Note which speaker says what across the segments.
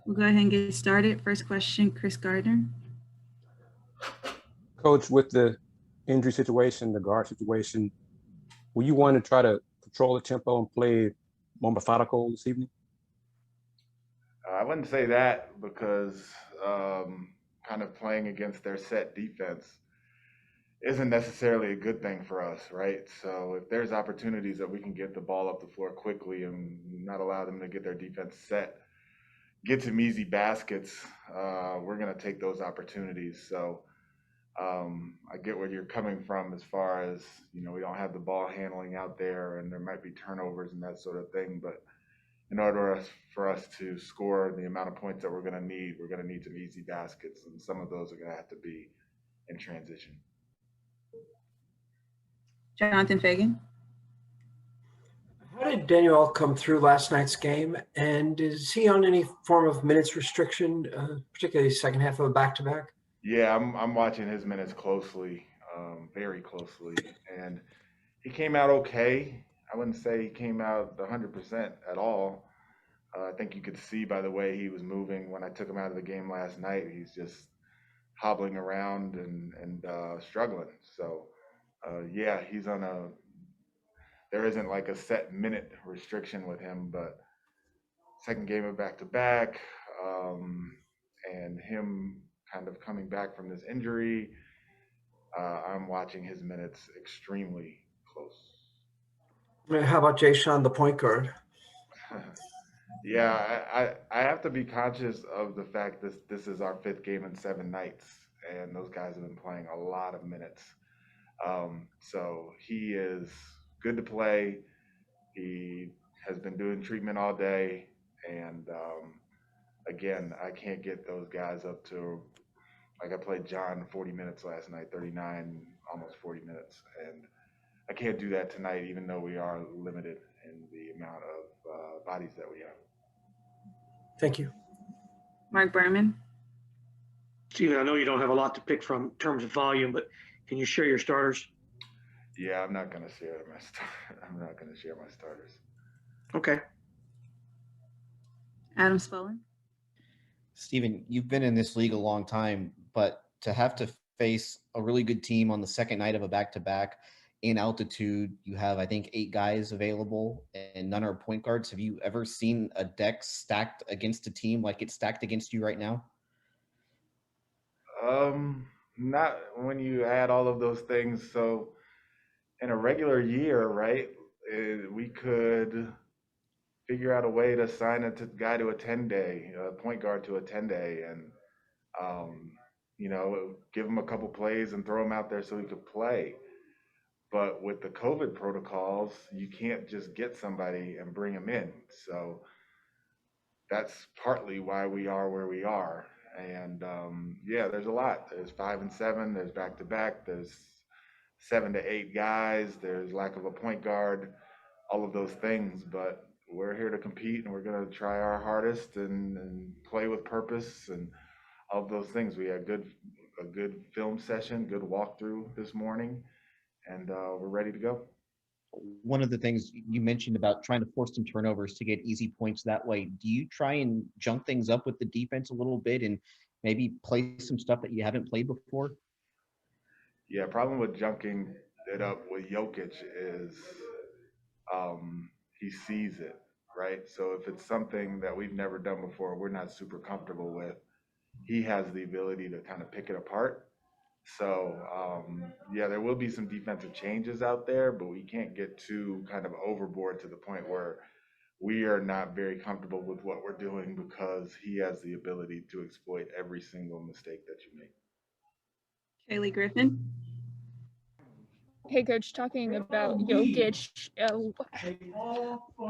Speaker 1: We'll go ahead and get started. First question, Chris Gardner.
Speaker 2: Coach, with the injury situation, the guard situation, will you want to try to control the tempo and play more methodical this evening?
Speaker 3: I wouldn't say that because kind of playing against their set defense isn't necessarily a good thing for us, right? So if there's opportunities that we can get the ball up the floor quickly and not allow them to get their defense set, get some easy baskets, we're going to take those opportunities. So I get where you're coming from as far as, we don't have the ball handling out there and there might be turnovers and that sort of thing. But in order for us to score the amount of points that we're going to need some easy baskets. And some of those are going to have to be in transition.
Speaker 1: Jonathan Fagan.
Speaker 4: How did Danuel come through last night's game? And is he on any form of minutes restriction, particularly second half of a back-to-back?
Speaker 3: Yeah, I'm watching his minutes closely, very closely. And he came out okay. I wouldn't say he came out 100% at all. I think you could see by the way he was moving when I took him out of the game last night. He's just hobbling around and struggling. So, yeah, there isn't like a set minute restriction with him, but second game of back-to-back, and him kind of coming back from this injury, I'm watching his minutes extremely close.
Speaker 4: How about Jae'Sean, the point guard?
Speaker 3: Yeah, I have to be conscious of the fact that this is our fifth game in 7 nights, and those guys have been playing a lot of minutes. So he is good to play. He has been doing treatment all day, and again, I can't get those guys up to, like I played John 40 minutes last night, 39, almost 40 minutes, and I can't do that tonight, even though we are limited in the amount of bodies that we have.
Speaker 4: Thank you.
Speaker 1: Mark Berman.
Speaker 5: Stephen, I know you don't have a lot to pick from in terms of volume, but can you share your starters?
Speaker 3: Yeah, I'm not going to share my starters.
Speaker 5: Okay.
Speaker 1: Adam Spollen.
Speaker 6: Stephen, you've been in this league a long time, but to have to face a really good team on the second night of a back-to-back in altitude, you have, I think, 8 guys available and none are point guards. Have you ever seen a deck stacked against a team like it's stacked against you right now?
Speaker 3: Not when you add all of those things. So in a regular year, right, we could figure out a way to sign a guy to a 10-day, a point guard to a 10-day, and give him a couple plays and throw him out there so he could play. But with the COVID protocols, you can't just get somebody and bring him in. So that's partly why we are where we are. And yeah, there's a lot. There's 5 and 7. There's back-to-back. There's 7 to 8 guys. There's lack of a point guard. All of those things. But we're here to compete, and we're going to try our hardest and play with purpose and all of those things. We had a good film session, good walkthrough this morning, and we're ready to go.
Speaker 6: One of the things you mentioned about trying to force some turnovers to get easy points that way, do you try and junk things up with the defense a little bit and maybe play some stuff that you haven't played before?
Speaker 3: Yeah, problem with junking it up with Jokić is he sees it, right? So if it's something that we've never done before, we're not super comfortable with, he has the ability to kind of pick it apart. So, yeah, there will be some defensive changes out there, but we can't get too kind of overboard to the point where we are not very comfortable with what we're doing because he has the ability to exploit every single mistake that you make.
Speaker 1: Kaylee Griffin.
Speaker 7: Hey, Coach, talking about Jokić,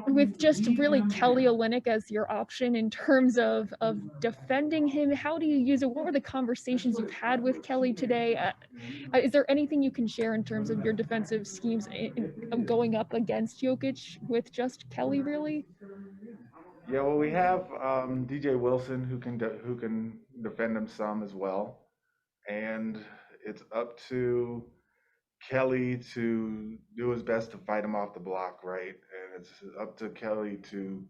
Speaker 7: with just really Kelly Olynyk as your option in terms of defending him, how do you use it? What were the conversations you've had with Kelly today? Is there anything you can share in terms of your defensive schemes going up against Jokić with just Kelly, really?
Speaker 3: Yeah, well, we have DJ Wilson who can defend him some as well, and it's up to Kelly to do his best to fight him off the block, right? And it's up to Kelly to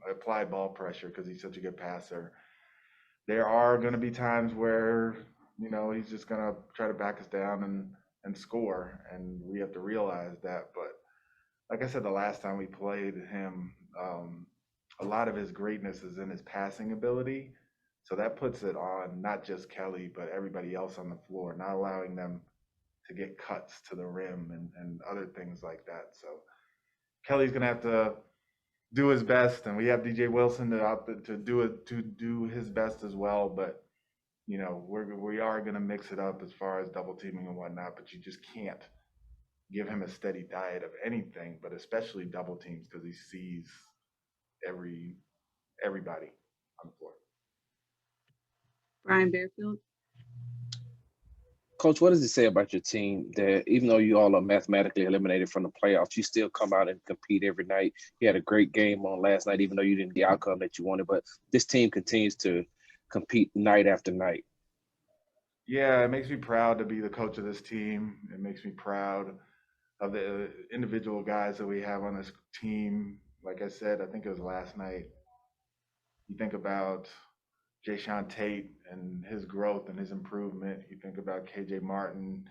Speaker 3: apply ball pressure because he's such a good passer. There are going to be times where, he's just going to try to back us down and score, and we have to realize that. But like I said, the last time we played him, a lot of his greatness is in his passing ability. So that puts it on not just Kelly, but everybody else on the floor, not allowing them to get cuts to the rim and other things like that. So Kelly's going to have to do his best, and we have DJ Wilson to do his best as well. But we are going to mix it up as far as double teaming and whatnot. But you just can't give him a steady diet of anything, but especially double teams, because he sees everybody on the floor.
Speaker 1: Brian Bearfield.
Speaker 8: Coach, what does it say about your team that even though you all are mathematically eliminated from the playoffs, you still come out and compete every night? You had a great game on last night, even though you didn't get the outcome that you wanted, but this team continues to compete night after night.
Speaker 3: Yeah, it makes me proud to be the coach of this team. It makes me proud of the individual guys that we have on this team. Like I said, I think it was last night. You think about Jae'Sean Tate and his growth and his improvement. You think about KJ Martin.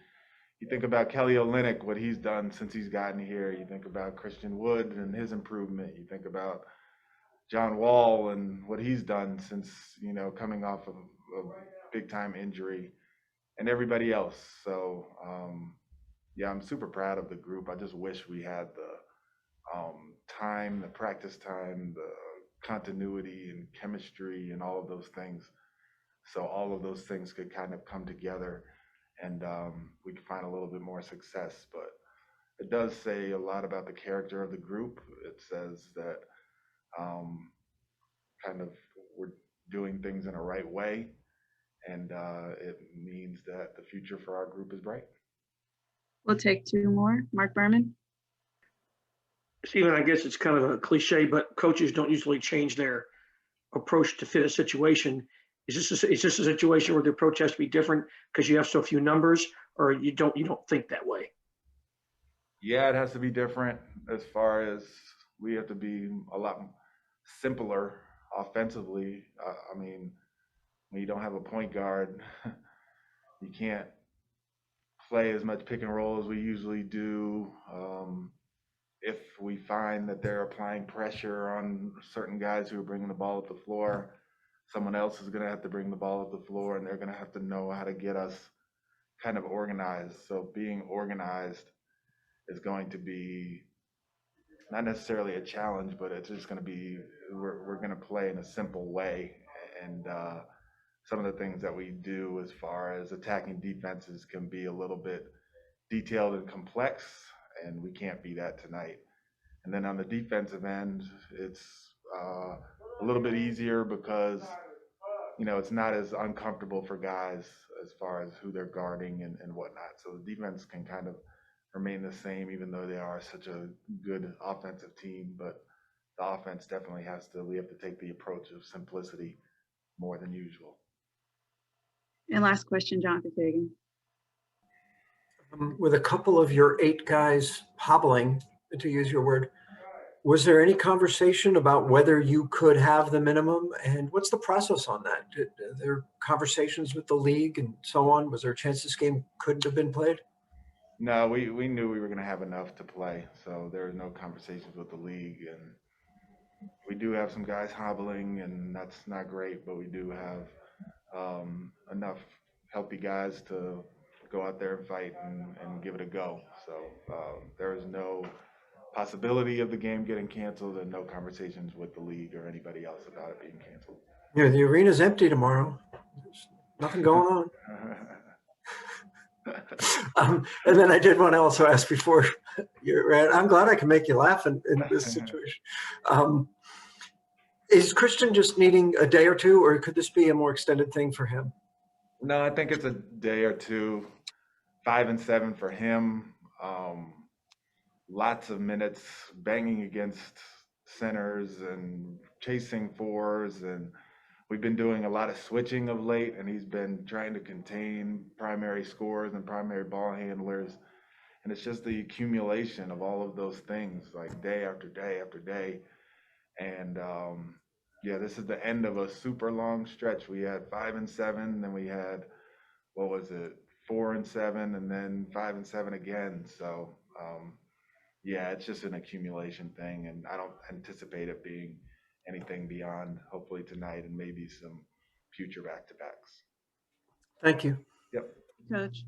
Speaker 3: You think about Kelly Olynyk, what he's done since he's gotten here. You think about Christian Wood and his improvement. You think about John Wall and what he's done since, coming off of a big-time injury, and everybody else. So, yeah, I'm super proud of the group. I just wish we had the time, the practice time, the continuity and chemistry and all of those things. So all of those things could kind of come together, and we could find a little bit more success. But it does say a lot about the character of the group. It says that kind of we're doing things in a right way, and it means that the future for our group is bright.
Speaker 1: We'll take two more. Mark Berman.
Speaker 5: Stephen, I guess it's kind of a cliche, but coaches don't usually change their approach to fit a situation. Is this a situation where the approach has to be different because you have so few numbers, or you don't think that way?
Speaker 3: Yeah, it has to be different as far as we have to be a lot simpler offensively. I mean, when you don't have a point guard, you can't play as much pick and roll as we usually do. If we find that they're applying pressure on certain guys who are bringing the ball up the floor, someone else is going to have to bring the ball up the floor, and they're going to have to know how to get us kind of organized. So being organized is going to be not necessarily a challenge, but it's just going to be, we're going to play in a simple way. And some of the things that we do as far as attacking defenses can be a little bit detailed and complex, and we can't be that tonight. And then on the defensive end, it's a little bit easier because, it's not as uncomfortable for guys as far as who they're guarding and whatnot. So the defense can kind of remain the same, even though they are such a good offensive team. But the offense definitely we have to take the approach of simplicity more than usual.
Speaker 1: And last question, Jonathan Fagan.
Speaker 4: With a couple of your 8 guys hobbling, to use your word, was there any conversation about whether you could have the minimum, and what's the process on that? Are there conversations with the league and so on? Was there a chance this game couldn't have been played?
Speaker 3: No, we knew we were going to have enough to play, so there were no conversations with the league. And we do have some guys hobbling, and that's not great, but we do have enough healthy guys to go out there and fight and give it a go. So there is no possibility of the game getting canceled, and no conversations with the league or anybody else about it being canceled.
Speaker 4: Yeah, the arena's empty tomorrow. There's nothing going on. And then I did want to also ask before you ran, I'm glad I can make you laugh in this situation. Is Christian just needing a day or two, or could this be a more extended thing for him?
Speaker 3: No, I think it's a day or two. 5 and 7 for him. Lots of minutes banging against centers and chasing fours, and we've been doing a lot of switching of late, and he's been trying to contain primary scorers and primary ball handlers. And it's just the accumulation of all of those things, like day after day after day. And yeah, this is the end of a super long stretch. We had 5 and 7, then we had, what was it, 4 and 7, and then 5 and 7 again. So yeah, it's just an accumulation thing, and I don't anticipate it being anything beyond hopefully tonight and maybe some future back-to-backs.
Speaker 4: Thank you.
Speaker 3: Yep.
Speaker 1: Coach.